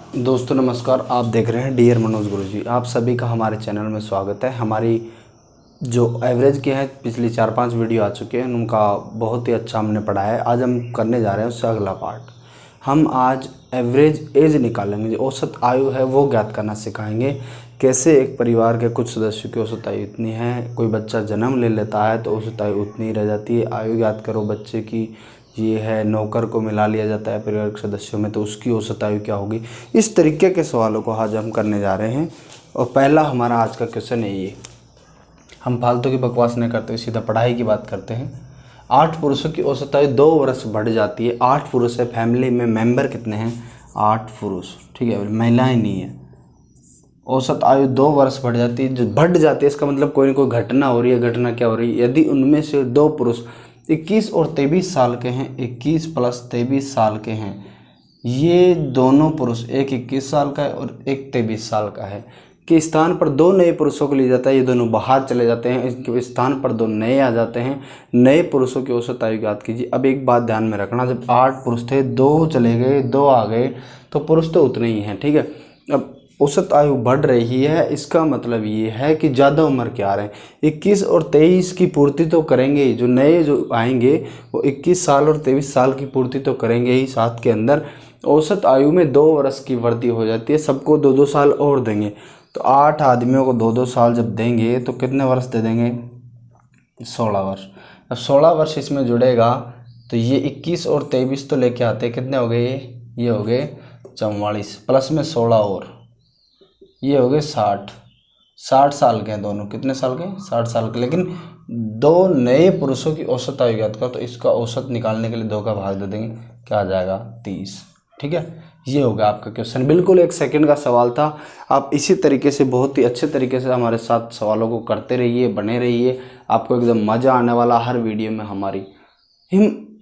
दोस्तों नमस्कार। आप देख रहे हैं डियर मनोज गुरुजी। आप सभी का हमारे चैनल में स्वागत है। हमारी जो एवरेज की है पिछली 4-5 वीडियो आ चुके हैं, उनका बहुत ही अच्छा हमने पढ़ा है। आज हम करने जा रहे हैं उससे अगला पार्ट। हम आज एवरेज एज निकालेंगे, जो औसत आयु है वो ज्ञात करना सिखाएंगे। कैसे एक परिवार के कुछ सदस्यों की औसत आयु इतनी है, कोई बच्चा जन्म ले लेता है तो औसत आयु उतनी रह जाती है। आयु ज्ञात करो बच्चे की, ये है। नौकर को मिला लिया जाता है परिवार के सदस्यों में तो उसकी औसत आयु क्या होगी। इस तरीके के सवालों को आज हम करने जा रहे हैं। और पहला हमारा आज का क्वेश्चन है ये। हम फालतू की बकवास नहीं करते, सीधा पढ़ाई की बात करते हैं। 8 पुरुषों की औसत आयु 2 वर्ष बढ़ जाती है। 8 पुरुष है, फैमिली में मेंबर कितने हैं? 8 पुरुष, ठीक है, महिलाएं नहीं है। औसत आयु 2 वर्ष बढ़ जाती है। जो बढ़ जाती है इसका मतलब कोई ना कोई घटना हो रही है। घटना क्या हो रही है? यदि उनमें से 2 पुरुष 21 और 23 साल के हैं, 21 प्लस 23 साल के हैं, ये दोनों पुरुष, एक 21 साल का है और एक 23 साल का है, के स्थान पर 2 नए पुरुषों को लिया जाता है। ये दोनों बाहर चले जाते हैं, इनके स्थान पर 2 नए आ जाते हैं। नए पुरुषों की औसत आयु ज्ञात कीजिए। अब एक बात ध्यान में रखना, जब 8 पुरुष थे, 2 चले गए, 2 आ गए, तो पुरुष तो उतने ही हैं, ठीक है। अब औसत आयु बढ़ रही है, इसका मतलब ये है कि ज़्यादा उम्र के आ रहे हैं। 21 और 23 की पूर्ति तो करेंगे, जो नए जो आएंगे वो 21 साल और 23 साल की पूर्ति तो करेंगे ही। साथ के अंदर औसत आयु में 2 वर्ष की वृद्धि हो जाती है। सबको 2-2 साल और देंगे, तो 8 आदमियों को 2-2 साल जब देंगे तो कितने वर्ष दे देंगे? 16 वर्ष। अब 16 वर्ष इसमें जुड़ेगा तो ये 21 और 23 तो लेके आते, कितने हो गए? ये हो गए 44, प्लस में 16 और ये हो गए 60। 60 साल के हैं दोनों। कितने साल के? 60 साल के। लेकिन 2 नए पुरुषों की औसत आयु ज्ञात करो, तो इसका औसत निकालने के लिए 2 का भाग दे देंगे, क्या आ जाएगा? 30, ठीक है। ये होगा आपका क्वेश्चन। बिल्कुल 1 सेकंड का सवाल था। आप इसी तरीके से बहुत ही अच्छे तरीके से हमारे साथ सवालों को करते रहिए, बने रहिए। आपको एकदम मज़ा आने वाला हर वीडियो में हमारी।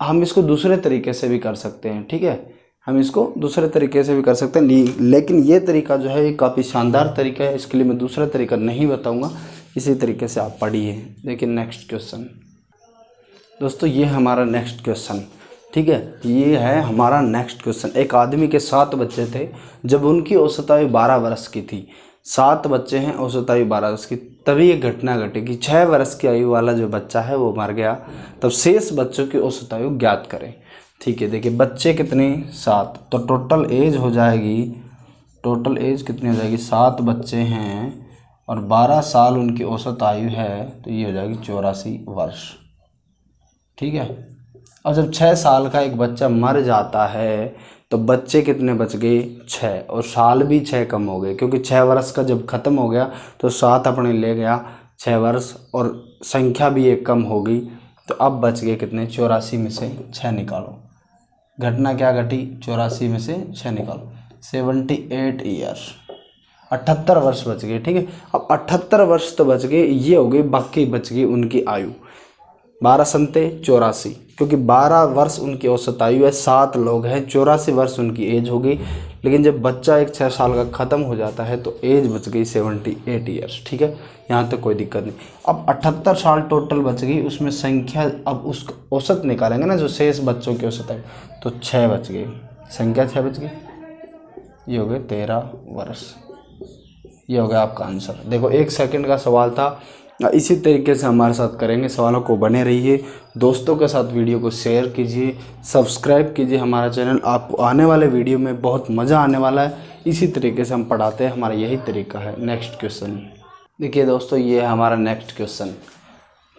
हम इसको दूसरे तरीके से भी कर सकते हैं, ठीक है। हम इसको दूसरे तरीके से भी कर सकते हैं, लेकिन ये तरीका जो है ये काफ़ी शानदार तरीका है। इसके लिए मैं दूसरा तरीका नहीं बताऊंगा, इसी तरीके से आप पढ़िए। देखिए नेक्स्ट क्वेश्चन। दोस्तों ये हमारा नेक्स्ट क्वेश्चन, ठीक है, ये है हमारा नेक्स्ट क्वेश्चन। एक आदमी के 7 बच्चे थे जब उनकी औसत आयु 12 वर्ष की थी। 7 बच्चे हैं, औसत आयु 12 वर्ष की। तभी एक घटना घटी कि 6 वर्ष की आयु वाला जो बच्चा है वो मर गया। तब शेष बच्चों की औसत आयु ज्ञात करें, ठीक है। देखिए बच्चे कितने? 7, तो टोटल एज हो जाएगी, टोटल एज कितनी हो जाएगी? 7 बच्चे हैं और 12 साल उनकी औसत आयु है, तो ये हो जाएगी 84 वर्ष, ठीक है। और जब 6 साल का एक बच्चा मर जाता है तो बच्चे कितने बच गए? 6, और साल भी 6 कम हो गए, क्योंकि 6 वर्ष का जब ख़त्म हो गया तो 7 अपने ले गया 6 वर्ष, और संख्या भी एक कम हो गई। तो अब बच गए कितने? 84 में से 6 निकालो। घटना क्या घटी? 84 में से 6 निकालो, 78 ईयर्स, 78 वर्ष बच गए, ठीक है। अब 78 वर्ष तो बच गए, ये हो गए, बाकी बच गई उनकी आयु 12 संते 84, क्योंकि 12 वर्ष उनकी औसत आयु है। 7 लोग हैं, 84 वर्ष उनकी एज हो गई। लेकिन जब बच्चा एक 6 साल का ख़त्म हो जाता है तो एज बच गई 78 ईयर्स, ठीक है। यहाँ तक कोई दिक्कत नहीं। अब 78 साल टोटल बच गई, उसमें संख्या, अब उस औसत निकालेंगे ना, जो शेष बच्चों की औसत आयु, तो 6 बच गई, संख्या 6 बच गई, ये हो गए 13 वर्ष। ये हो गया आपका आंसर। देखो 1 सेकंड का सवाल था। इसी तरीके से हमारे साथ करेंगे, सवालों को बने रहिए। दोस्तों के साथ वीडियो को शेयर कीजिए, सब्सक्राइब कीजिए हमारा चैनल। आपको आने वाले वीडियो में बहुत मज़ा आने वाला है। इसी तरीके से हम पढ़ाते हैं, हमारा यही तरीका है। नेक्स्ट क्वेश्चन देखिए दोस्तों, ये है हमारा नेक्स्ट क्वेश्चन,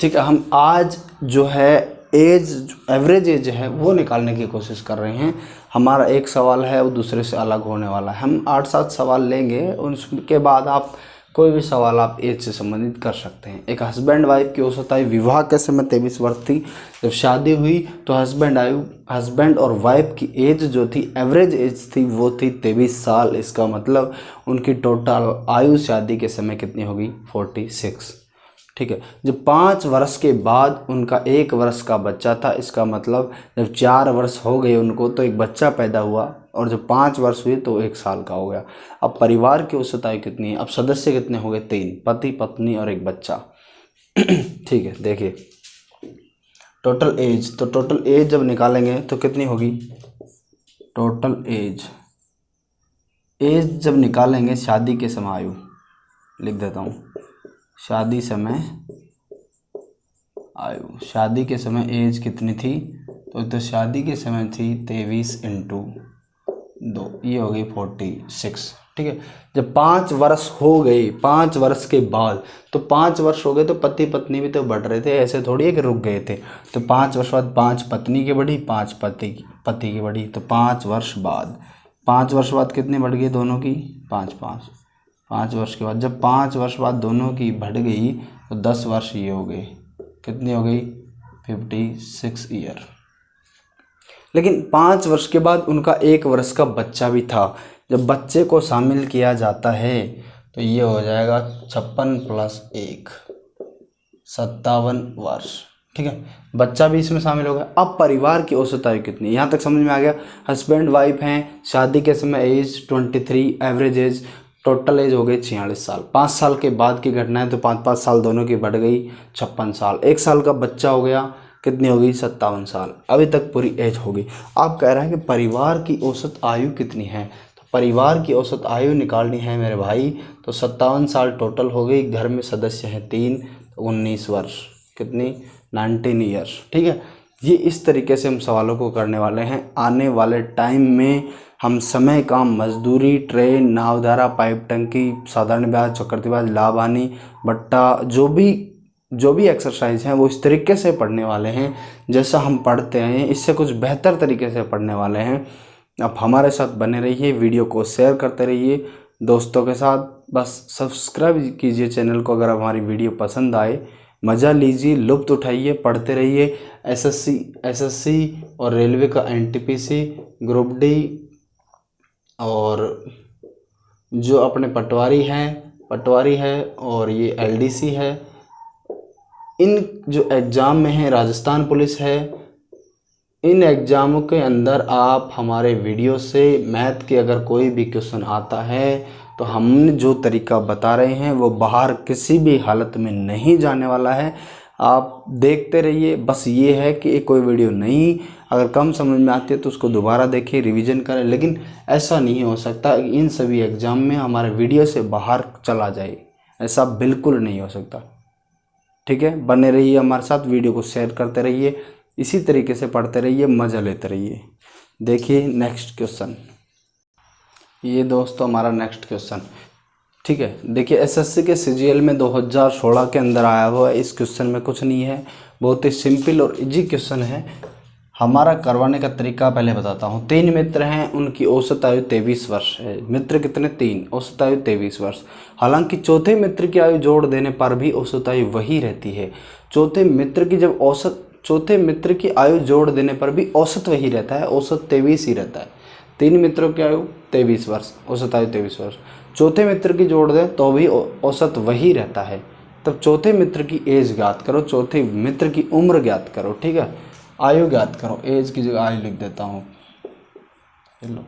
ठीक है। हम आज जो है एज, एवरेज एज है वो निकालने की कोशिश कर रहे हैं। हमारा एक सवाल है वो दूसरे से अलग होने वाला है। हम 8-7 सवाल लेंगे, उसके बाद आप कोई भी सवाल आप एज से संबंधित कर सकते हैं। एक हस्बैंड वाइफ की औसत आयु विवाह के समय 23 वर्ष थी। जब शादी हुई तो हस्बैंड और वाइफ की एज जो थी, एवरेज एज थी, वो थी 23 साल। इसका मतलब उनकी टोटल आयु शादी के समय कितनी होगी? 46, ठीक है। जब 5 वर्ष के बाद उनका 1 वर्ष का बच्चा था, इसका मतलब जब 4 वर्ष हो गए उनको तो एक बच्चा पैदा हुआ, और जब 5 वर्ष हुए तो 1 साल का हो गया। अब परिवार की औसत आयु कितनी है? अब सदस्य कितने हो गए? 3, पति पत्नी और एक बच्चा, ठीक है। देखिए टोटल एज, तो टोटल एज जब निकालेंगे तो कितनी होगी? टोटल एज एज जब निकालेंगे शादी के समय आयु, लिख देता हूँ, शादी समय आयु, शादी के समय एज कितनी थी, तो शादी के समय थी 23 इंटू 2, ये हो गई 46। ठीक है, जब 5 वर्ष हो गए, 5 वर्ष के बाद, तो 5 वर्ष हो गए तो पति पत्नी भी तो बढ़ रहे थे, ऐसे थोड़ी है कि रुक गए थे। तो 5 वर्ष बाद 5 पत्नी की बढ़ी, 5 पति की बढ़ी, तो 5 वर्ष बाद, 5 वर्ष बाद कितनी बढ़ गई दोनों की, 5 वर्ष के बाद, जब 5 वर्ष बाद दोनों की बढ़ गई तो 10 वर्ष ये हो गए, कितनी हो गई, 56 ईयर। लेकिन 5 वर्ष के बाद उनका 1 वर्ष का बच्चा भी था। जब बच्चे को शामिल किया जाता है तो ये हो जाएगा 56 + 1, 57 वर्ष। ठीक है, बच्चा भी इसमें शामिल हो गया। अब परिवार की औसत आयु कितनी, यहाँ तक समझ में आ गया। हस्बैंड वाइफ हैं, शादी के समय age 23, average age, total age हो गई 46 साल। 5 साल के बाद की घटना है तो 5-5 साल दोनों की बढ़ गई 56 साल। 1 साल का बच्चा हो गया, कितनी हो गई, 57 साल। अभी तक पूरी एज हो गई। आप कह रहे हैं कि परिवार की औसत आयु कितनी है, तो परिवार की औसत आयु निकालनी है मेरे भाई, तो 57 साल टोटल हो गई। घर में सदस्य हैं 3, तो 19 वर्ष, कितनी, 19 ईयर्स। ठीक है, ये इस तरीके से हम सवालों को करने वाले हैं। आने वाले टाइम में हम समय, काम, मजदूरी, ट्रेन, नावधारा, पाइप टंकी, साधारण ब्याज, चक्रवृद्धि ब्याज, लाभ हानि, बट्टा, जो भी एक्सरसाइज हैं वो इस तरीके से पढ़ने वाले हैं जैसा हम पढ़ते हैं, इससे कुछ बेहतर तरीके से पढ़ने वाले हैं। आप हमारे साथ बने रहिए, वीडियो को शेयर करते रहिए दोस्तों के साथ। बस सब्सक्राइब कीजिए चैनल को। अगर हमारी वीडियो पसंद आए, मज़ा लीजिए, लुत्फ़ उठाइए, पढ़ते रहिए। एसएससी और रेलवे का एनटीपीसी, ग्रुप डी और जो अपने पटवारी है और ये एलडीसी है, इन जो एग्ज़ाम में है, राजस्थान पुलिस है, इन एग्ज़ामों के अंदर आप हमारे वीडियो से मैथ के अगर कोई भी क्वेश्चन आता है तो हमने जो तरीका बता रहे हैं वो बाहर किसी भी हालत में नहीं जाने वाला है। आप देखते रहिए। बस ये है कि कोई वीडियो नहीं, अगर कम समझ में आती है तो उसको दोबारा देखिए, रिवीजन करें। लेकिन ऐसा नहीं हो सकता कि इन सभी एग्ज़ाम में हमारे वीडियो से बाहर चला जाए, ऐसा बिल्कुल नहीं हो सकता। ठीक है, बने रहिए हमारे साथ, वीडियो को शेयर करते रहिए, इसी तरीके से पढ़ते रहिए, मज़ा लेते रहिए। देखिए नेक्स्ट क्वेश्चन, ये दोस्तों हमारा नेक्स्ट क्वेश्चन। ठीक है, देखिए एसएससी के सीजीएल में 2016 के अंदर आया हुआ है। इस क्वेश्चन में कुछ नहीं है, बहुत ही सिंपल और इजी क्वेश्चन है। हमारा करवाने का तरीका पहले बताता हूँ। 3 मित्र हैं, उनकी औसत आयु 23 वर्ष है। मित्र कितने, 3, औसत आयु 23 वर्ष। हालांकि चौथे मित्र की आयु जोड़ देने पर भी औसत आयु वही रहती है। चौथे मित्र की आयु जोड़ देने पर भी औसत वही रहता है, औसत 23 ही रहता है। 3 मित्रों की आयु 23 वर्ष, औसत आयु 23 वर्ष। चौथे मित्र की जोड़ दें तो भी औसत वही रहता है। तब चौथे मित्र की एज ज्ञात करो, चौथे मित्र की उम्र ज्ञात करो। ठीक है, आयु ज्ञात करो, एज की जगह आयु लिख देता हूँ। लो,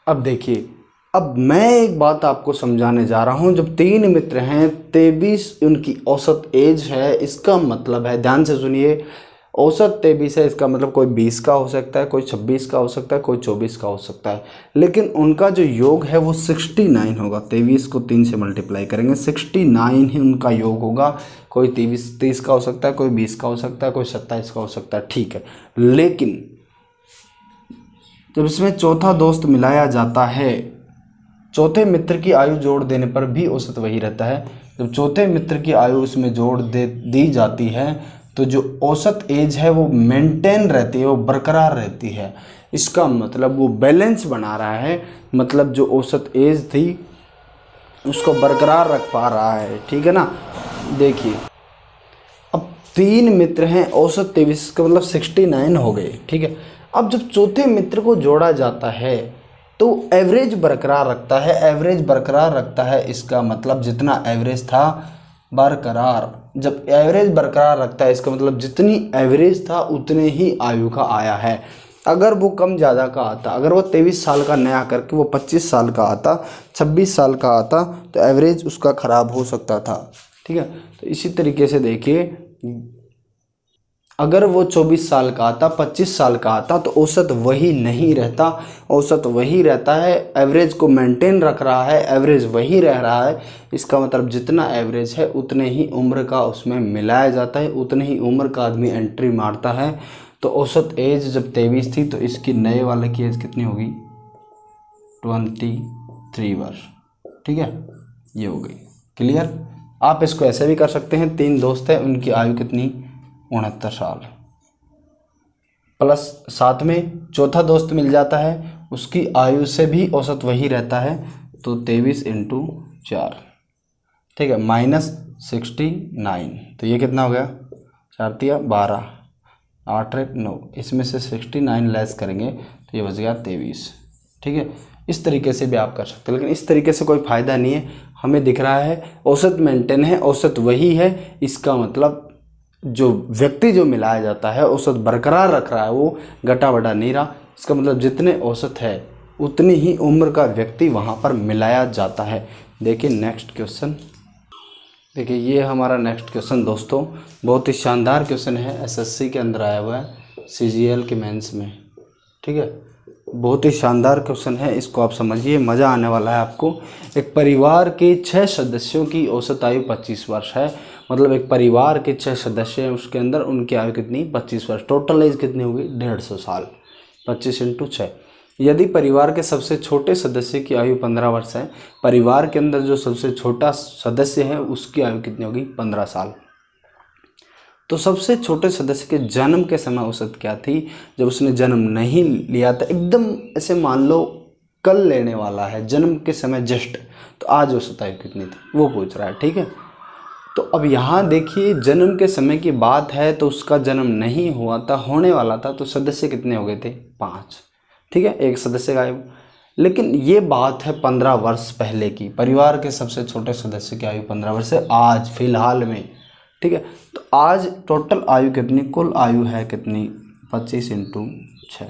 अब देखिए, अब मैं एक बात आपको समझाने जा रहा हूँ। जब 3 मित्र हैं, 23 उनकी औसत एज है, इसका मतलब है, ध्यान से सुनिए, औसत 23 है, इसका मतलब कोई 20 का हो सकता है, कोई 26 का हो सकता है, कोई 24 का हो सकता है, लेकिन उनका जो योग है वो 69 होगा। 23 को 3 से मल्टीप्लाई करेंगे, 69 ही उनका योग होगा। कोई 30 का हो सकता है, कोई 20 का हो सकता है, कोई 27 का हो सकता है। ठीक है, लेकिन जब इसमें चौथा दोस्त मिलाया जाता है, चौथे मित्र की आयु जोड़ देने पर भी औसत वही रहता है। जब चौथे मित्र की आयु उसमें जोड़ दी जाती है तो जो औसत एज है वो मेंटेन रहती है, वो बरकरार रहती है। इसका मतलब वो बैलेंस बना रहा है, मतलब जो औसत एज थी उसको बरकरार रख पा रहा है। ठीक है ना, देखिए अब 3 मित्र हैं, औसत 23 का मतलब 69 हो गए। ठीक है, अब जब चौथे मित्र को जोड़ा जाता है तो एवरेज बरकरार रखता है, एवरेज बरकरार रखता है। इसका मतलब जितना एवरेज था बरकरार, जब एवरेज बरकरार रखता है इसका मतलब जितनी एवरेज था उतने ही आयु का आया है। अगर वो कम ज़्यादा का आता, अगर वो 23 साल का नया करके वो 25 साल का आता, 26 साल का आता, तो एवरेज उसका ख़राब हो सकता था। ठीक है, तो इसी तरीके से देखिए अगर वो 24 साल का आता, 25 साल का आता तो औसत वही नहीं रहता, औसत वही रहता है, एवरेज को मेंटेन रख रहा है, एवरेज वही रह रहा है। इसका मतलब जितना एवरेज है उतने ही उम्र का उसमें मिलाया जाता है, उतने ही उम्र का आदमी एंट्री मारता है। तो औसत एज जब 23 थी तो इसकी नए वाले की एज कितनी होगी? 23 वर्ष। ठीक है, ये हो गई क्लियर। आप इसको ऐसे भी कर सकते हैं, 3 दोस्त हैं, उनकी आयु कितनी? 69 साल, प्लस साथ में चौथा दोस्त मिल जाता है, उसकी आयु से भी औसत वही रहता है, तो 23 × 4, ठीक है, -69। तो ये कितना हो गया? 4 × 12, 8 × 9, इसमें से 69 लेस करेंगे तो ये बच गया 23। ठीक है, इस तरीके से भी आप कर सकते हैं, लेकिन इस तरीके से कोई फ़ायदा नहीं है। हमें दिख रहा है औसत मेंटेन है, औसत वही है, इसका मतलब जो व्यक्ति जो मिलाया जाता है औसत बरकरार रख रहा है, वो घटा बढ़ा नहीं रहा। इसका मतलब जितने औसत है उतनी ही उम्र का व्यक्ति वहाँ पर मिलाया जाता है। देखिए नेक्स्ट क्वेश्चन, देखिए ये हमारा नेक्स्ट क्वेश्चन दोस्तों बहुत ही शानदार क्वेश्चन है, एसएससी के अंदर आया हुआ है, सीजीएल के मेंस में। ठीक है, बहुत ही शानदार क्वेश्चन है, इसको आप समझिए, मज़ा आने वाला है आपको। एक परिवार के 6 सदस्यों की औसत आयु 25 वर्ष है, मतलब एक परिवार के 6 सदस्य हैं, उसके अंदर उनकी आयु कितनी? 25 वर्ष। टोटल एज कितनी होगी? 150 साल। 25 × 6। यदि परिवार के सबसे छोटे सदस्य की आयु 15 वर्ष है, परिवार के अंदर जो सबसे छोटा सदस्य है उसकी आयु कितनी होगी? 15 साल। तो सबसे छोटे सदस्य के जन्म के समय औसत क्या थी? जब उसने जन्म नहीं लिया था, एकदम ऐसे मान लो कल लेने वाला है, जन्म के समय जस्ट, तो आज औसत आयु कितनी थी वो पूछ रहा है। ठीक है, तो अब यहाँ देखिए जन्म के समय की बात है, तो उसका जन्म नहीं हुआ था, होने वाला था, तो सदस्य कितने हो गए थे? 5। ठीक है, एक सदस्य का आयु। लेकिन ये बात है 15 वर्ष पहले की, परिवार के सबसे छोटे सदस्य की आयु 15 वर्ष है आज फिलहाल में। ठीक है, तो आज टोटल आयु कितनी? कुल आयु है कितनी? 25 × 6।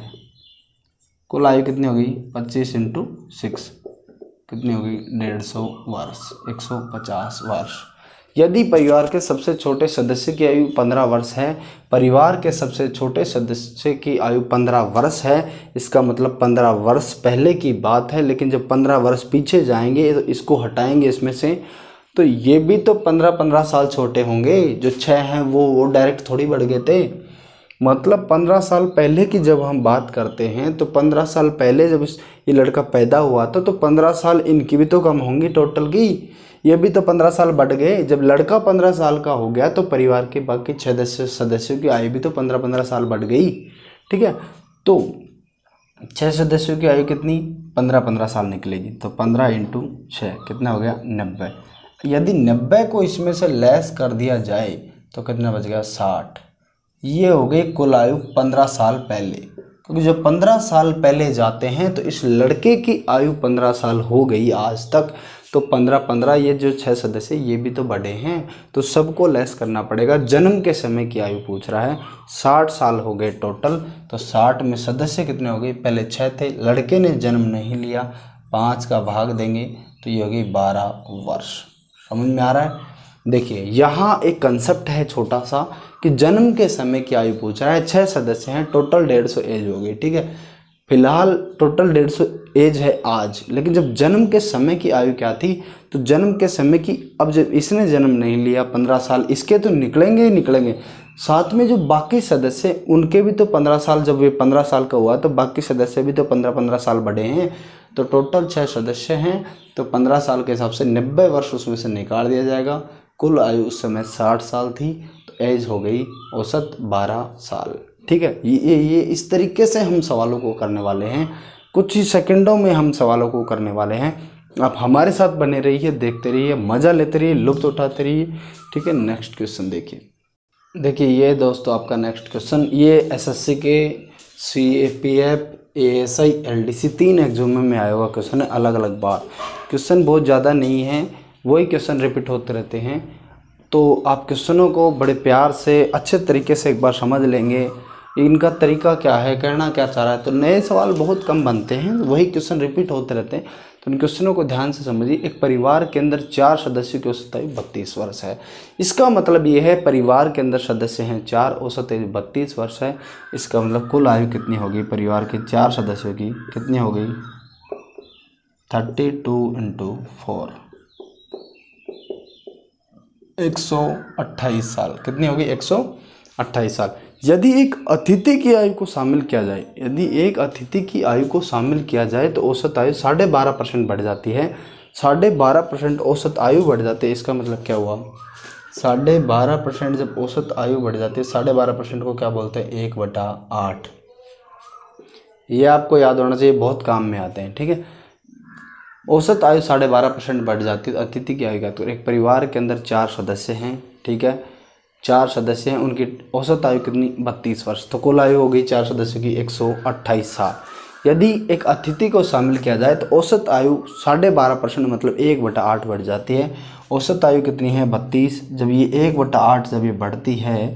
कुल आयु कितनी होगी? 25 × 6 कितनी होगी? 150 वर्ष, 150 वर्ष। यदि परिवार के सबसे छोटे सदस्य की आयु 15 वर्ष है, परिवार के सबसे छोटे सदस्य की आयु 15 वर्ष है, इसका मतलब 15 वर्ष पहले की बात है। लेकिन जब 15 वर्ष पीछे जाएंगे तो इसको हटाएंगे इसमें से, तो ये भी तो 15-15 साल छोटे होंगे। जो 6 हैं वो डायरेक्ट थोड़ी बढ़ गए थे, मतलब 15 साल पहले की जब हम बात करते हैं तो 15 साल पहले जब ये लड़का पैदा हुआ था तो 15 साल इनकी भी तो कम होंगी टोटल की, ये भी तो 15 साल बढ़ गए। जब लड़का 15 साल का हो गया तो परिवार के बाकी 6 सदस्यों की आयु भी तो 15-15 साल बढ़ गई। ठीक है, तो 6 सदस्यों की आयु कितनी? 15-15 साल निकलेगी, तो 15 × 6 कितना हो गया? 90। यदि 90 को इसमें से लेस कर दिया जाए तो कितना बच गया? 60। ये हो गई कुल आयु 15 साल पहले, क्योंकि जब 15 साल पहले जाते हैं तो इस लड़के की आयु 15 साल हो गई आज तक, तो 15-15 ये जो 6 सदस्य ये भी तो बड़े हैं, तो सबको लेस करना पड़ेगा। जन्म के समय की आयु पूछ रहा है, 60 साल हो गए टोटल, तो 60 में सदस्य कितने हो गए? पहले 6 थे, लड़के ने जन्म नहीं लिया, 5 का भाग देंगे तो ये हो गई 12 वर्ष। समझ में आ रहा है? देखिए यहाँ एक कंसेप्ट है छोटा सा कि जन्म के समय की आयु पूछ रहा है, 6 सदस्य हैं, टोटल 150 एज हो गई। ठीक है, फिलहाल टोटल 150 एज है आज, लेकिन जब जन्म के समय की आयु क्या थी? तो जन्म के समय की, अब जब इसने जन्म नहीं लिया 15 साल इसके तो निकलेंगे ही निकलेंगे, साथ में जो बाकी सदस्य उनके भी तो 15 साल, जब ये 15 साल का हुआ तो बाकी सदस्य भी तो 15-15 साल बढ़े हैं, तो टोटल 6 सदस्य हैं, तो 15 साल के हिसाब से 90 वर्ष उसमें से निकाल दिया जाएगा। कुल आयु उस समय 60 साल थी, तो एज हो गई औसत 12 साल। ठीक है, ये इस तरीके से हम सवालों को करने वाले हैं, कुछ ही सेकंडों में हम सवालों को करने वाले हैं। आप हमारे साथ बने रहिए, देखते रहिए, मज़ा लेते रहिए, लुत्फ़ उठाते रहिए। ठीक है, नेक्स्ट क्वेश्चन देखिए ये दोस्तों आपका नेक्स्ट क्वेश्चन, ये एसएससी के CAPF ASI LDC 3 एग्जाम में आया हुआ क्वेश्चन है, अलग अलग बार। क्वेश्चन बहुत ज़्यादा नहीं है, वही क्वेश्चन रिपीट होते रहते हैं, तो आप क्वेश्चनों को बड़े प्यार से अच्छे तरीके से एक बार समझ लेंगे, इनका तरीका क्या है, कहना क्या चाह रहा है। तो नए सवाल बहुत कम बनते हैं, वही क्वेश्चन रिपीट होते रहते हैं। तो इन क्वेश्चनों को ध्यान से समझिए। एक परिवार के अंदर 4 सदस्यों की औसत आयु 32 वर्ष है। इसका मतलब ये है परिवार के अंदर सदस्य हैं 4, औसत आयु 32 वर्ष है। इसका मतलब कुल आयु कितनी होगी परिवार के 4 सदस्यों की, कितनी हो गई 32 × 4, 128 साल। कितनी होगी 128 साल। यदि एक अतिथि की आयु को शामिल किया जाए, यदि एक अतिथि की आयु को शामिल किया जाए तो औसत आयु 12.5% बढ़ जाती है। 12.5% औसत आयु बढ़ जाती है। इसका मतलब क्या हुआ, 12.5% जब औसत आयु बढ़ जाती है, 12.5% को क्या बोलते हैं 1/8। ये आपको याद होना चाहिए, बहुत काम में आते हैं। ठीक है, औसत आयु 12.5% बढ़ जाती है अतिथि की आयु का। तो एक परिवार के अंदर 4 सदस्य हैं, ठीक है, 4 सदस्य हैं, उनकी औसत आयु कितनी 32 वर्ष। तो कुल आयु हो गई 4 सदस्यों की 128 साल। यदि एक अतिथि को शामिल किया जाए तो औसत आयु 12.5% मतलब 1/8 बढ़ जाती है। औसत आयु कितनी है 32। जब ये 1/8 जब ये बढ़ती है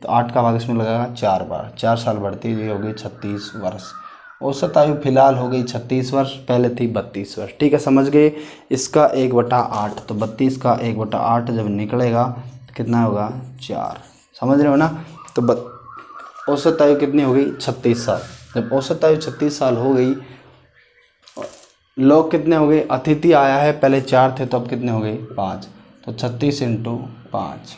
तो 8 का भाग इसमें लगेगा 4 बार, 4 साल बढ़ती है, ये हो गई 36 वर्ष। औसत आयु फिलहाल हो गई 36 वर्ष, पहले थी 32 वर्ष। ठीक है, समझ गए। इसका 1/8, तो 32 का 1/8 जब निकलेगा कितना होगा 4। समझ रहे हो ना। तो औसत आयु कितनी हो गई 36 साल। जब औसत आयु 36 साल हो गई, लोग कितने हो गए, अतिथि आया है, पहले 4 थे तो अब कितने हो गए 5। तो 36 × 5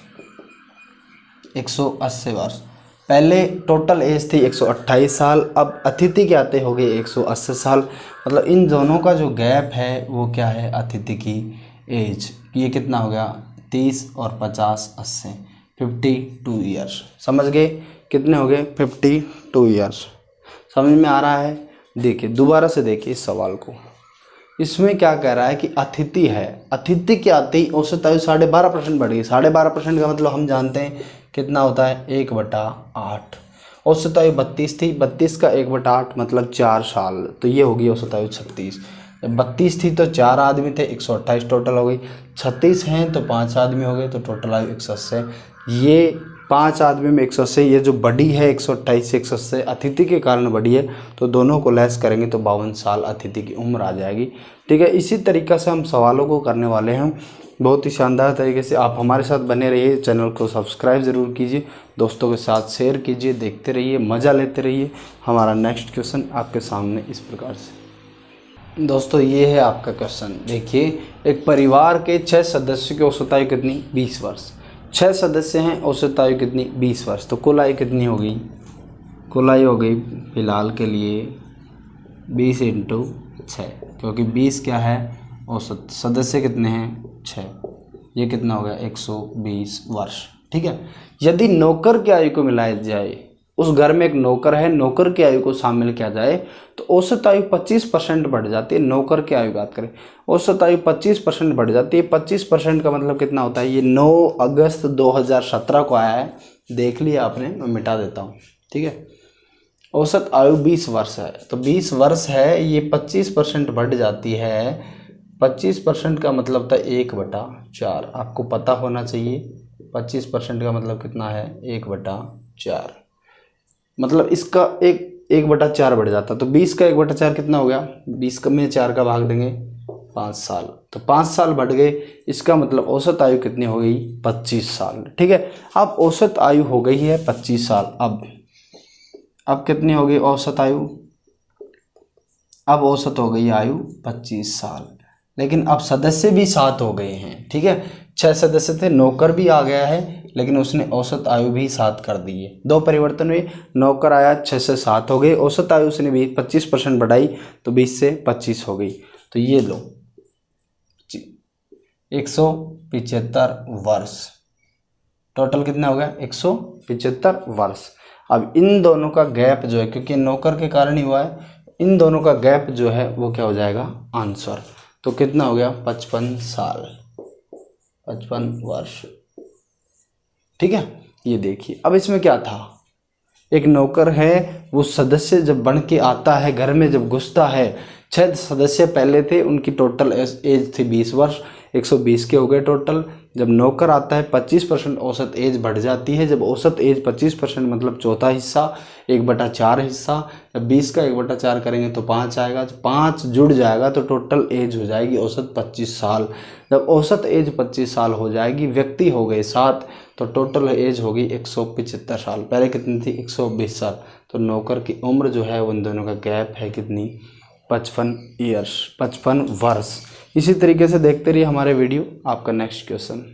180 वर्ष। पहले टोटल एज थी 128 साल, अब अतिथि के आते हो गए 180 साल। मतलब इन दोनों का जो गैप है वो क्या है, अतिथि की एज। ये कितना हो गया 30 और 50 80 52 ईयर्स। समझ गए, कितने हो गए 52 ईयर्स। समझ में आ रहा है। देखिए दोबारा से देखिए इस सवाल को। इसमें क्या कह रहा है कि अतिथि है, अतिथि के आते ही औसत आयु 12.5% बढ़ गई। 12.5% का मतलब हम जानते हैं कितना होता है 1/8। औसत आयु 32 थी, 32 का 1/8 मतलब 4 साल। तो ये होगी औसत आयु 36। 32 थी तो 4 आदमी थे, 128 टोटल हो गई। 36 हैं तो 5 आदमी हो गए, तो टोटल आयु 180। ये 5 आदमी में 180, ये जो बड़ी है 128 से 180 अतिथि के कारण बड़ी है, तो दोनों को लेस करेंगे तो 52 साल अतिथि की उम्र आ जाएगी। ठीक है, इसी तरीक़े से हम सवालों को करने वाले हैं बहुत ही शानदार तरीके से। आप हमारे साथ बने रहिए, चैनल को सब्सक्राइब ज़रूर कीजिए, दोस्तों के साथ शेयर कीजिए, देखते रहिए, मज़ा लेते रहिए। हमारा नेक्स्ट क्वेश्चन आपके सामने इस प्रकार से। दोस्तों ये है आपका क्वेश्चन। देखिए, एक परिवार के 6 सदस्यों की औसत आयु कितनी 20 वर्ष। 6 सदस्य हैं, औसत आयु कितनी 20 वर्ष। तो कुल आयु कितनी हो गई, कुल आयु हो गई फिलहाल के लिए 20 × 6, क्योंकि 20 क्या है औसत, सदस्य कितने हैं 6, ये कितना हो गया 120 वर्ष। ठीक है, यदि नौकर की आयु को मिलाया जाए, उस घर में एक नौकर है, नौकर की आयु को शामिल किया जाए तो औसत आयु 25% बढ़ जाती है। नौकर की आयु बात करें, औसत आयु 25% बढ़ जाती है। 25% का मतलब कितना होता है, ये 9 अगस्त 2017 को आया है, देख लिया आपने, मैं मिटा देता हूँ। ठीक है, औसत आयु 20 वर्ष है, तो 20 वर्ष है, ये 25% बढ़ जाती है। 25% का मतलब होता है 1/4, आपको पता होना चाहिए। 25% का मतलब कितना है 1/4, मतलब इसका 1/4 बढ़ जाता। तो 20 का 1/4 कितना हो गया, 20 का में 4 का भाग देंगे 5 साल, तो 5 साल बढ़ गए। इसका मतलब औसत आयु कितनी हो गई 25 साल। ठीक है, अब औसत आयु हो गई है 25 साल। अब कितनी हो गई औसत आयु, अब औसत हो गई आयु 25 साल, लेकिन अब सदस्य भी 7 हो गए हैं। ठीक है, 6 सदस्य थे, नौकर भी आ गया है, लेकिन उसने औसत आयु भी 7 कर दी है। 2 परिवर्तन हुए, नौकर आया 6 से 7 हो गए, औसत आयु उसने भी 25% बढ़ाई तो 20 से 25 हो गई। तो ये लो 175 वर्ष, टोटल कितना हो गया 175 वर्ष। अब इन दोनों का गैप जो है, क्योंकि नौकर के कारण ही हुआ है, इन दोनों का गैप जो है वो क्या हो जाएगा आंसर। तो कितना हो गया 55 साल, 55 वर्ष। ठीक है, ये देखिए। अब इसमें क्या था, एक नौकर है, वो सदस्य जब बन के आता है घर में, जब घुसता है, 6 सदस्य पहले थे, उनकी टोटल एज थी 20 वर्ष, 120 के हो गए टोटल। जब नौकर आता है 25% औसत एज बढ़ जाती है। जब औसत एज 25% मतलब चौथा हिस्सा 1/4 हिस्सा, जब 20 का 1/4 करेंगे तो 5 आएगा। जब 5 जुड़ जाएगा तो टोटल एज हो जाएगी औसत 25 साल। जब औसत एज 25 साल हो जाएगी, व्यक्ति हो गए 7, तो टोटल एज होगी 175 साल। पहले कितनी थी? 120 साल। तो नौकर की उम्र जो है उन दोनों का गैप है कितनी? 55 ईयर्स, 55 वर्ष। इसी तरीके से देखते रहिए हमारे वीडियो। आपका नेक्स्ट क्वेश्चन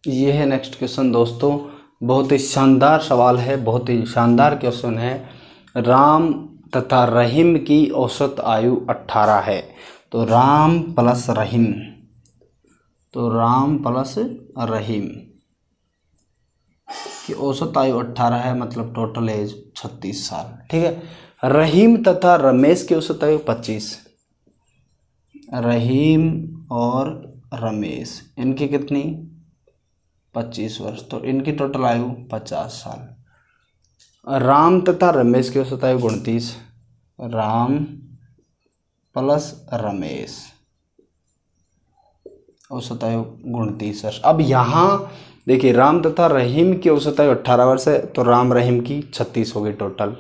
ये है। नेक्स्ट क्वेश्चन दोस्तों बहुत ही शानदार सवाल है, बहुत ही शानदार क्वेश्चन है। राम तथा रहीम की औसत आयु 18 है। तो राम प्लस रहीम, तो राम प्लस रहीम की औसत आयु 18 है, मतलब टोटल एज 36 साल। ठीक है। रहीम तथा रमेश की औसत आयु 25। रहीम और रमेश इनकी कितनी? 25 वर्ष। तो इनकी टोटल आयु 50 साल। राम तथा रमेश की औसत आयु 29। राम प्लस रमेश औसत आयु 29 वर्ष। अब यहाँ देखिए राम तथा रहीम की औसत आयु 18 वर्ष है, तो राम रहीम की 36 हो गई टोटल।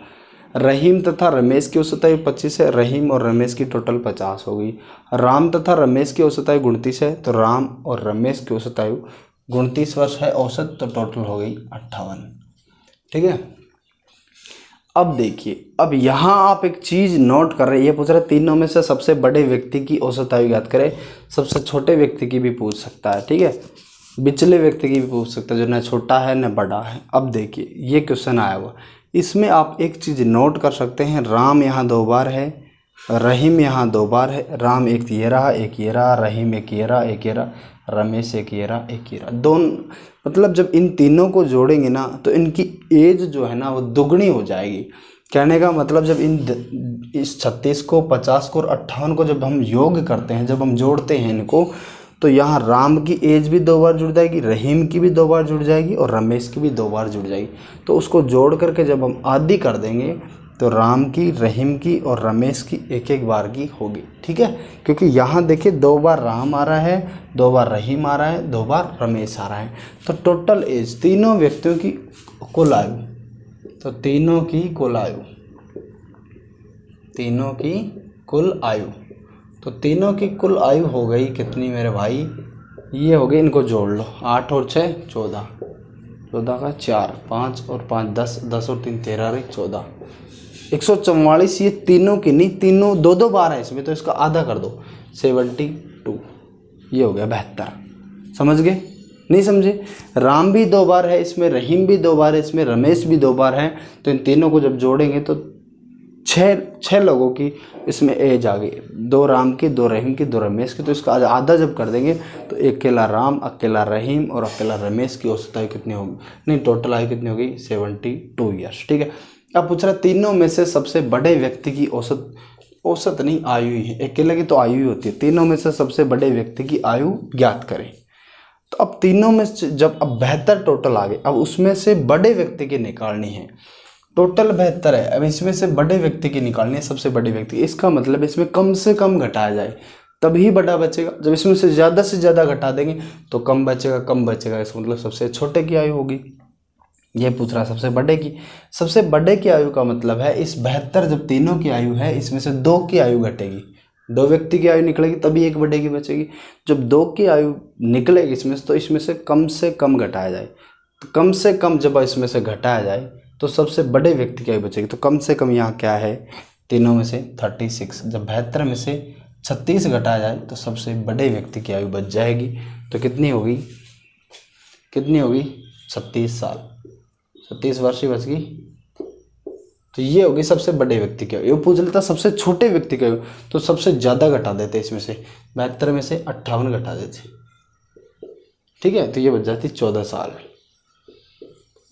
रहीम तथा रमेश की औसत आयु 25 है, रहीम और रमेश की टोटल 50 हो गई। राम तथा रमेश की औसत आयु 29 है, तो राम और रमेश की औसत आयु 29 वर्ष है औसत, तो टोटल हो गई 58। ठीक है। अब देखिए, अब यहाँ आप एक चीज़ नोट कर रहे हैं, ये पूछ रहे तीनों में से सबसे बड़े व्यक्ति की औसत आयु याद करें। सबसे छोटे व्यक्ति की भी पूछ सकता है, ठीक है, बिचले व्यक्ति की भी पूछ सकता है, जो न छोटा है न बड़ा है। अब देखिए ये क्वेश्चन आया हुआ, इसमें आप एक चीज़ नोट कर सकते हैं, राम यहाँ 2 बार है, रहीम यहाँ 2 बार है। राम एक ये रहा, एक ये रहा, रहीम एक ये रहा, एक ये रहा, रमेश एक ये रहा, एक ये रहा। दोनों मतलब जब इन तीनों को जोड़ेंगे ना तो इनकी एज जो है ना वो दुगनी हो जाएगी। कहने का मतलब जब इस 36 को, 50 को और 58 को जब हम योग करते हैं, जब हम जोड़ते हैं इनको, तो यहाँ राम की एज भी 2 बार जुड़ जाएगी, रहीम की भी 2 बार जुड़ जाएगी और रमेश की भी 2 बार जुड़ जाएगी। तो उसको जोड़ करके जब हम आधी कर देंगे तो राम की, रहीम की और रमेश की 1-1 बार की होगी। ठीक है, क्योंकि यहाँ देखिए 2 बार राम आ रहा है, 2 बार रहीम आ रहा है, 2 बार रमेश आ रहा है। तो टोटल एज तीनों व्यक्तियों की कुल आयु, तो तीनों की कुल आयु, तीनों की कुल आयु, तो तीनों की कुल आयु हो गई कितनी मेरे भाई? ये हो गई, इनको जोड़ लो, 8 और 6 14, 14 का 4, 5 और 5 10, 10 और 3 13 और 1 14, 144। ये तीनों की नहीं, तीनों 2-2 बार है इसमें, तो इसका आधा कर दो, 72। ये हो गया 72। समझ गए? नहीं समझे? राम भी 2 बार है इसमें, रहीम भी 2 बार है इसमें, रमेश भी 2 बार है। तो इन तीनों को जब जोड़ेंगे तो 6 लोगों की इसमें एज आ गई, 2 राम की, 2 रहीम की, 2 रमेश की। तो इसका आधा जब कर देंगे तो अकेला राम, अकेला रहीम और अकेला रमेश की औसत आयु कितनी होगी? नहीं, टोटल आयु कितनी होगी? 72 ईयर्स। ठीक है। अब पूछ रहा तीनों में से सबसे बड़े व्यक्ति की औसत नहीं, आयु ही है, अकेले की तो आयु ही होती है। तीनों में से सबसे बड़े व्यक्ति की आयु ज्ञात करें। तो अब तीनों में से जब अब 72 टोटल आ गए, अब उसमें से बड़े व्यक्ति की निकालनी है। टोटल 72 है, अब इसमें से बड़े व्यक्ति की निकालनी है, सबसे बड़े व्यक्ति। इसका मतलब इसमें कम से कम घटाया जाए तभी बड़ा बचेगा। जब इसमें से ज़्यादा घटा देंगे तो कम बचेगा, कम बचेगा, इसका मतलब सबसे छोटे की आयु होगी। ये पूछ रहा सबसे बड़े की। सबसे बड़े की आयु का मतलब है इस 72 जब तीनों की आयु है, इसमें से 2 की आयु घटेगी, 2 व्यक्ति की आयु निकलेगी तभी 1 बड़े की बचेगी। जब 2 की आयु निकलेगी इसमें से, तो इसमें से कम घटाया जाए, तो कम से कम जब इसमें से घटाया जाए तो सबसे बड़े व्यक्ति की आयु बचेगी। तो कम से कम यहाँ क्या है? तीनों में से 36। जब 72 में से 36 घटाया जाए तो सबसे बड़े व्यक्ति की आयु बच जाएगी। तो कितनी होगी? 36 साल, 36 वर्ष ही बच गई। तो ये होगी सबसे बड़े व्यक्ति की आयु। ये पूछ लेता सबसे छोटे व्यक्ति की आयु, तो सबसे ज़्यादा घटा देते इसमें से, 72 में से 58 घटा देते। ठीक है, तो ये बच जाती 14 साल।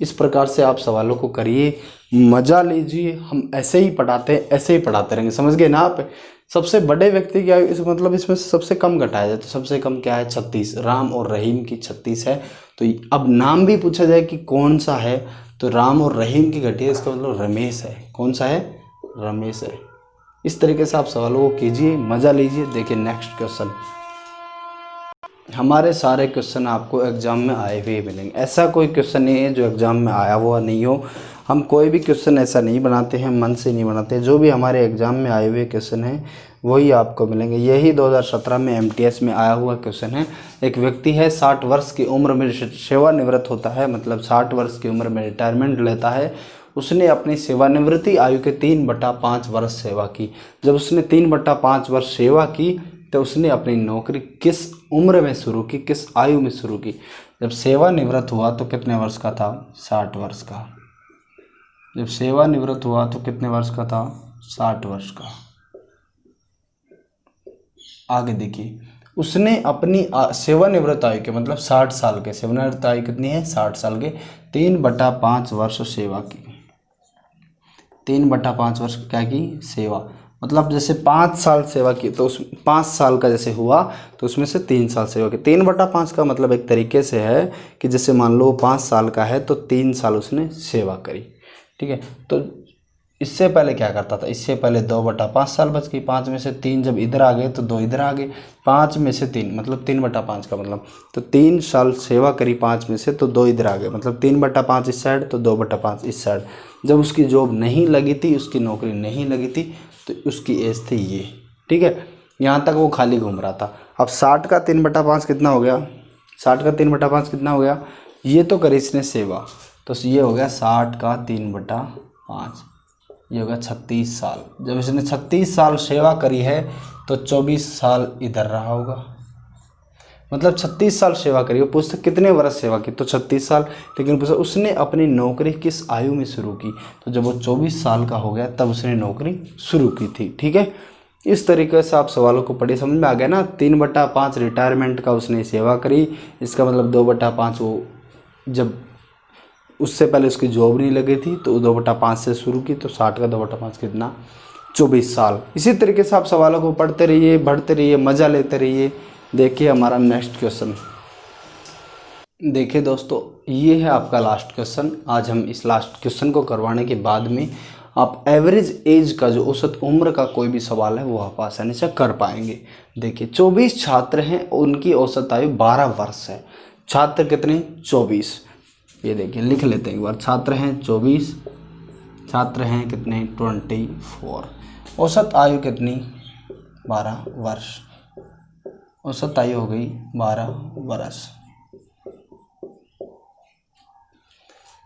इस प्रकार से आप सवालों को करिए, मज़ा लीजिए। हम ऐसे ही पढ़ाते हैं, ऐसे ही पढ़ाते रहेंगे। समझ गए ना आप? सबसे बड़े व्यक्ति की आयु, इस मतलब इसमें सबसे कम घटाया जाए, तो सबसे कम क्या है? 36। राम और रहीम की 36 है। तो अब नाम भी पूछा जाए कि कौन सा है, तो राम और रहीम की घटी है, इसका मतलब रमेश है। कौन सा है? रमेश है। इस तरीके से आप सवालों को कीजिए, मज़ा लीजिए। देखिए नेक्स्ट क्वेश्चन। हमारे सारे क्वेश्चन आपको एग्ज़ाम में आए हुए मिलेंगे। ऐसा कोई क्वेश्चन नहीं है जो एग्ज़ाम में आया हुआ नहीं हो। हम कोई भी क्वेश्चन ऐसा नहीं बनाते हैं, मन से नहीं बनाते। जो भी हमारे एग्ज़ाम में आए हुए क्वेश्चन हैं वही आपको मिलेंगे। यही 2017 में MTS में आया हुआ क्वेश्चन है। एक व्यक्ति है 60 वर्ष की उम्र में सेवानिवृत्त होता है, मतलब 60 वर्ष की उम्र में रिटायरमेंट लेता है। उसने अपनी सेवानिवृत्ति आयु के 3/5 वर्ष सेवा की। जब उसने 3/5 वर्ष सेवा की तो उसने अपनी नौकरी किस उम्र में शुरू की, किस आयु में शुरू की? जब सेवानिवृत्त हुआ तो कितने वर्ष का था? 60 वर्ष का। जब सेवानिवृत्त हुआ तो कितने वर्ष का था? 60 वर्ष का। आगे देखिए, उसने अपनी सेवानिवृत्त आयु के मतलब 60 साल के, सेवानिवृत्त आयु कितनी है? 60 साल के 3/5 वर्ष सेवा की। 3/5 वर्ष क्या की? सेवा। मतलब जैसे 5 साल सेवा की तो उस 5 साल का जैसे हुआ तो उसमें से 3 साल सेवा की। 3/5 का मतलब एक तरीके से है कि जैसे मान लो 5 साल का है तो 3 साल उसने सेवा करी। ठीक है, तो इससे पहले क्या करता था? इससे पहले 2/5 साल बच गई। 5 में से 3 जब इधर आ गए तो 2 इधर आ गए। 5 में से 3 मतलब 3/5 का मतलब तो 3 साल सेवा करी 5 में से तो 2 इधर आ गए, मतलब 3/5 इस साइड तो 2/5 इस साइड। जब उसकी जॉब नहीं लगी थी, उसकी नौकरी नहीं लगी थी, तो उसकी एज थी ये। ठीक है, यहाँ तक वो खाली घूम रहा था। अब 60 का 3/5 कितना हो गया? 60 का 3/5 कितना हो गया? ये तो करी इसने सेवा, तो ये हो गया 60 का 3/5, ये होगा 36 साल। जब इसने 36 साल सेवा करी है तो 24 साल इधर रहा होगा, मतलब 36 साल सेवा करी। वो पूछते कितने वर्ष सेवा की, तो 36 साल। लेकिन पूछा उसने अपनी नौकरी किस आयु में शुरू की, तो जब वो 24 साल का हो गया तब उसने नौकरी शुरू की थी। ठीक है, इस तरीके से आप सवालों को पढ़िए, समझ में आ गया ना। 3/5 रिटायरमेंट का उसने सेवा करी, इसका मतलब 2/5 वो जब उससे पहले उसकी जॉब नहीं लगी थी तो 2/5 से शुरू की, तो 60 का 2/5 कितना? 24 साल। इसी तरीके से आप सवालों को पढ़ते रहिए, बढ़ते रहिए, मज़ा लेते रहिए। देखिए हमारा नेक्स्ट क्वेश्चन। देखिए दोस्तों, ये है आपका लास्ट क्वेश्चन। आज हम इस लास्ट क्वेश्चन को करवाने के बाद में आप एवरेज एज का जो औसत उम्र का कोई भी सवाल है वो आप आसानी से कर पाएंगे। देखिए 24 छात्र हैं, उनकी औसत आयु 12 वर्ष है। छात्र कितने? 24। ये देखिए लिख लेते हैं एक बार। छात्र हैं 24, छात्र हैं कितने? 24। औसत आयु कितनी? 12 वर्ष। औसत आयु हो गई 12 वर्ष।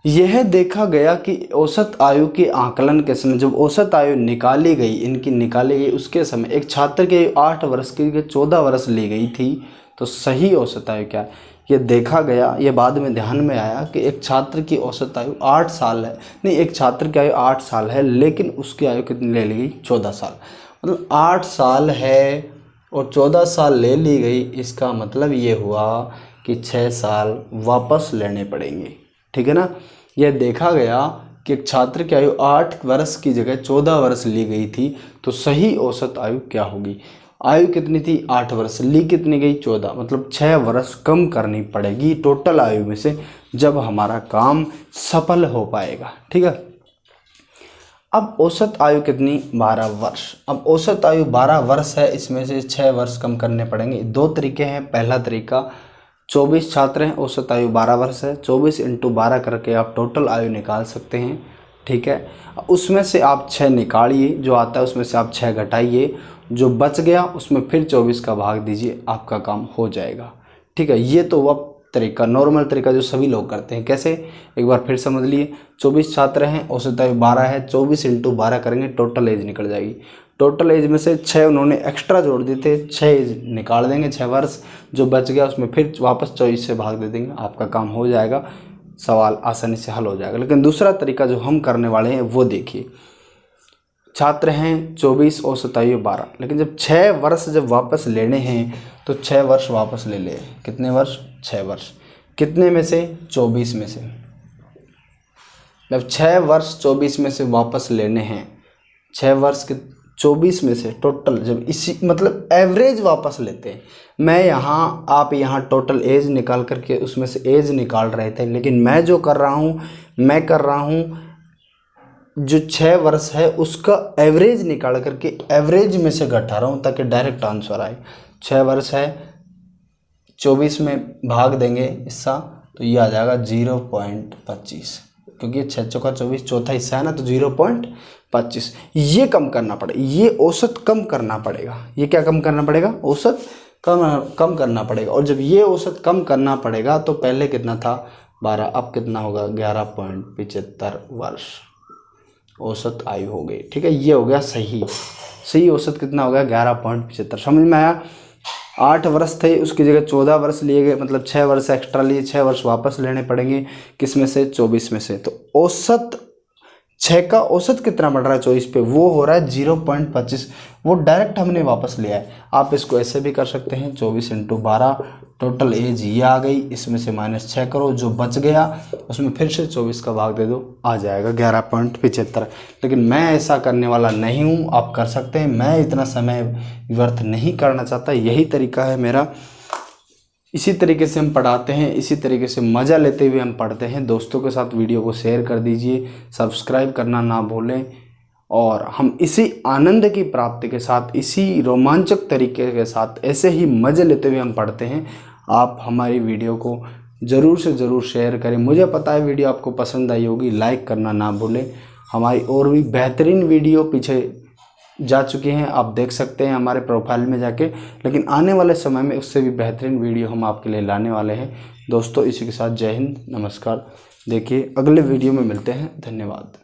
यह देखा गया कि औसत आयु के आकलन के समय जब औसत आयु निकाली गई, इनकी निकाली गई, उसके समय एक छात्र की आयु 8 वर्ष की 14 वर्ष ली गई थी, तो सही औसत आयु क्या है? ये देखा गया, ये बाद में ध्यान में आया कि एक छात्र की औसत आयु 8 साल है, नहीं, एक छात्र की आयु 8 साल है लेकिन उसकी आयु कितनी ले ली गई? 14 साल। मतलब 8 साल है और 14 साल ले ली गई, इसका मतलब ये हुआ कि 6 साल वापस लेने पड़ेंगे। ठीक है ना। यह देखा गया कि एक छात्र की आयु 8 वर्ष की जगह 14 वर्ष ली गई थी, तो सही औसत आयु क्या होगी? आयु कितनी थी? 8 वर्ष, ली कितनी गई? 14, मतलब 6 वर्ष कम करनी पड़ेगी टोटल आयु में से, जब हमारा काम सफल हो पाएगा। ठीक है। अब औसत आयु कितनी? 12 वर्ष। अब औसत आयु 12 वर्ष है, इसमें से 6 वर्ष कम करने पड़ेंगे। 2 तरीके हैं। पहला तरीका, 24 छात्र हैं, औसत आयु 12 वर्ष है, 24 × 12 करके आप टोटल आयु निकाल सकते हैं। ठीक है, उसमें से आप 6 निकालिए, जो आता है उसमें से आप 6 घटाइए, जो बच गया उसमें फिर 24 का भाग दीजिए, आपका काम हो जाएगा। ठीक है, ये तो वह तरीका, नॉर्मल तरीका जो सभी लोग करते हैं। कैसे? एक बार फिर समझ लिए। 24 छात्र हैं, औसत आयु 12 है, 24 × 12 करेंगे, टोटल एज निकल जाएगी। टोटल एज में से 6 उन्होंने एक्स्ट्रा जोड़ दिए थे, 6 एज निकाल देंगे, 6 वर्ष, जो बच गया उसमें फिर वापस 24 से भाग दे देंगे, आपका काम हो जाएगा, सवाल आसानी से हल हो जाएगा। लेकिन दूसरा तरीका जो हम करने वाले हैं वो देखिए। छात्र हैं 24, औसत आयु 12, लेकिन जब 6 वर्ष जब वापस लेने हैं तो 6 वर्ष वापस ले ले। कितने वर्ष? 6 वर्ष। कितने में से? 24 में से। जब 6 वर्ष 24 में से वापस लेने हैं, 6 वर्ष के 24 में से टोटल, जब इसी मतलब एवरेज वापस लेते हैं। मैं यहाँ, आप यहाँ टोटल एज निकाल करके उसमें से एज निकाल रहे थे, लेकिन मैं जो कर रहा हूँ, मैं कर रहा हूँ जो 6 वर्ष है उसका एवरेज निकाल करके एवरेज में से घटा रहा हूँ ताकि डायरेक्ट आंसर आए। 6 वर्ष है, 24 में भाग देंगे हिस्सा तो ये आ जाएगा 0.25, क्योंकि ये 6 चौका 24 चौथा हिस्सा है ना, तो 0.25। ये कम करना पड़ेगा, ये औसत कम करना पड़ेगा। ये क्या कम करना पड़ेगा? औसत कम करना पड़ेगा। और जब ये औसत कम करना पड़ेगा तो पहले कितना था 12, अब कितना होगा 11.75 वर्ष औसत आयु हो गई। ठीक है, ये हो गया सही औसत कितना हो गया 11.75। समझ में आया? 8 वर्ष थे उसकी जगह 14 वर्ष लिए गए, मतलब 6 वर्ष एक्स्ट्रा लिए, 6 वर्ष वापस लेने पड़ेंगे। किस में से? 24 में से। तो औसत 6 का औसत कितना बढ़ रहा है 24 पे? वो हो रहा है 0.25। वो डायरेक्ट हमने वापस लिया है। आप इसको ऐसे भी कर सकते हैं, 24 × 12 टोटल एज ये आ गई, इसमें से -6 करो, जो बच गया उसमें फिर से 24 का भाग दे दो, आ जाएगा 11.75। लेकिन मैं ऐसा करने वाला नहीं हूँ, आप कर सकते हैं। मैं इतना समय व्यर्थ नहीं करना चाहता, यही तरीका है मेरा। इसी तरीके से हम पढ़ाते हैं, इसी तरीके से मज़ा लेते हुए हम पढ़ते हैं। दोस्तों के साथ वीडियो को शेयर कर दीजिए, सब्सक्राइब करना ना भूलें। और हम इसी आनंद की प्राप्ति के साथ, इसी रोमांचक तरीके के साथ, ऐसे ही मज़े लेते हुए हम पढ़ते हैं। आप हमारी वीडियो को ज़रूर से ज़रूर शेयर करें। मुझे पता है वीडियो आपको पसंद आई होगी, लाइक करना ना भूलें। हमारी और भी बेहतरीन वीडियो पीछे जा चुके हैं, आप देख सकते हैं हमारे प्रोफाइल में जाके। लेकिन आने वाले समय में उससे भी बेहतरीन वीडियो हम आपके लिए लाने वाले हैं। दोस्तों इसी के साथ जय हिंद, नमस्कार। देखिए अगले वीडियो में मिलते हैं। धन्यवाद।